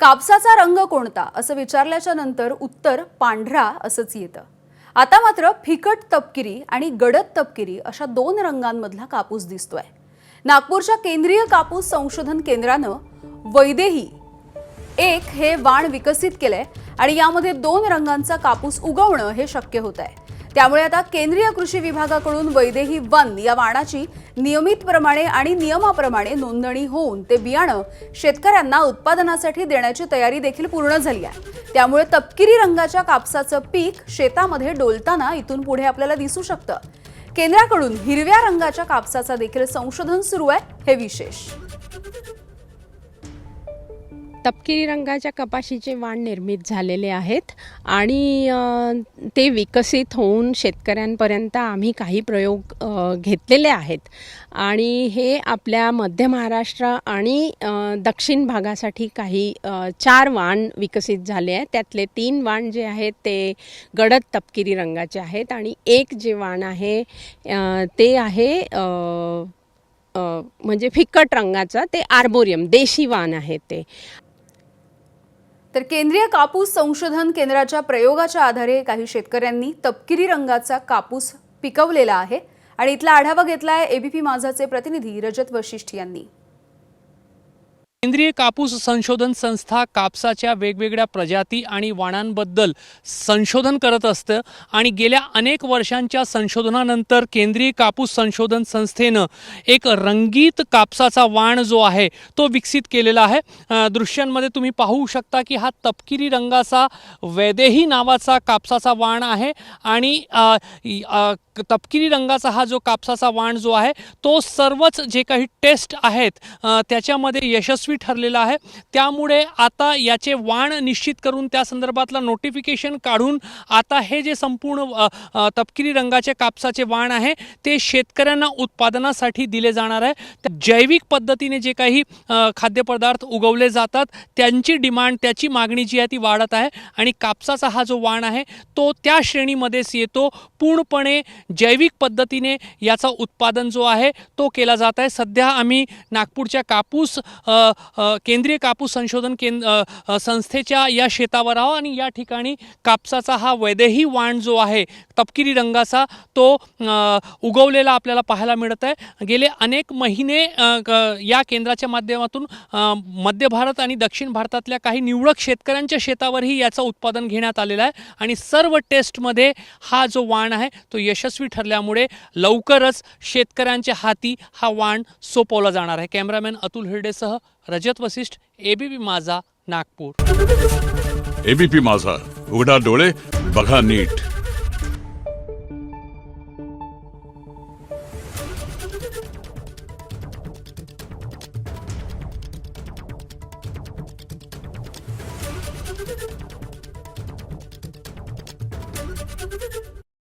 कापसाचा रंग कोणता असं विचारल्याच्या नंतर उत्तर पांढरा असंच येतं। आता मात्र फिकट तपकिरी आणि गडद तपकिरी अशा दोन रंगांमधला कापूस दिसतोय। नागपूरच्या केंद्रीय कापूस संशोधन केंद्रानं वैदेही एक हे वाण विकसित केलंय आणि यामध्ये दोन रंगांचा कापूस उगवणं हे शक्य होत आहे। त्यामुळे आता केंद्रीय कृषी विभागाकडून वैदेही 1 या वाणाची नियमितप्रमाणे आणि नियमाप्रमाणे नोंदणी होऊन ते बियाणं शेतकऱ्यांना उत्पादनासाठी देण्याची तयारी देखील पूर्ण झाली आहे। त्यामुळे तपकिरी रंगाच्या कापसाचं पीक शेतामध्ये डोलताना इथून पुढे आपल्याला दिसू शकतं। केंद्राकडून हिरव्या रंगाच्या कापसाचा देखील संशोधन सुरू आहे, हे विशेष। तपकिरी रंगाच्या कपाशीचे वाण निर्मित झालेले आहेत आणि ते विकसित होऊन शेतकऱ्यांपर्यंत आम्ही काही प्रयोग घेतलेले आहेत आणि हे आपल्या मध्य महाराष्ट्र आणि दक्षिण भागासाठी काही 4 वाण विकसित झाले आहेत। त्यातले 3 वाण जे आहेत ते गडद तपकिरी रंगाचे आहेत आणि एक जे वाण आहे ते आहे म्हणजे फिकट रंगाचं, ते आर्बोरियम देशी वाण आहे ते। तर केंद्रीय कापूस संशोधन केंद्राच्या प्रयोगाच्या आधारे काही शेतकऱ्यांनी तपकिरी रंगाचा कापूस पिकवलेला आहे आणि इथला आढावा घेतलाय एबीपी माझाचे प्रतिनिधी रजत वशिष्ठ यांनी। केंद्रीय कापूस संशोधन संस्था कापसाच्या वेगवेगळ्या प्रजाती आणि वाणांबद्दल संशोधन करत असते आणि गेल्या अनेक वर्षांच्या संशोधनानंतर केंद्रीय कापूस संशोधन संस्थेनं एक रंगीत कापसाचा वाण जो आहे तो विकसित केलेला आहे। दृश्यांमध्ये तुम्ही पाहू शकता की हा तपकिरी रंगाचा वैदेही नावाचा कापसाचा वाण आहे आणि तपकिरी रंगाचा हा जो कापसाचा वाण जो आहे तो सर्वच जे काही टेस्ट आहेत त्याच्यामध्ये यशस्वी ठरलेला आहे। त्यामुळे आता याचे वाण निश्चित करून त्या संदर्भातला नोटिफिकेशन काढून आता हे जे संपूर्ण तपकिरी रंगाचे कापसाचे वाण आहे ते शेतकऱ्यांना उत्पादनासाठी दिले जाणार आहे। जैविक पद्धतीने जे काही खाद्यपदार्थ उगवले जातात त्यांची डिमांड, त्याची मागणी जी आहे ती वाढत आहे आणि कापसाचा हा जो वाण आहे तो त्या श्रेणीमध्येच येतो। पूर्णपणे जैविक पद्धतीने याचा उत्पादन जो आहे तो केला जात आहे। सध्या आम्ही नागपूरच्या कापूस केंद्रीय कापूस संशोधन संस्थेच्या या शेतावर आहोत आणि या ठिकाणी कापसाचा हा वैदेही वाण जो आहे तपकिरी रंगाचा तो उगवलेला आपल्याला पाहायला मिळत आहे। गेले अनेक महिने या केंद्राच्या माध्यमातून मध्य भारत आणि दक्षिण भारतातल्या काही निवडक शेतकऱ्यांच्या शेतावरही याचं उत्पादन घेण्यात आलेलं आहे आणि सर्व टेस्टमध्ये हा जो वाण आहे तो यशस्वी ठरल्यामुळे लवकरच शेतकऱ्यांच्या हाती हा वाण सोपवला जाणार आहे। कॅमेरामॅन अतुल हिरडेसह रजत वशिष्ठ, एबीपी माझा, नागपूर। एबीपी माझा, उघडा डोळे बघा नीट।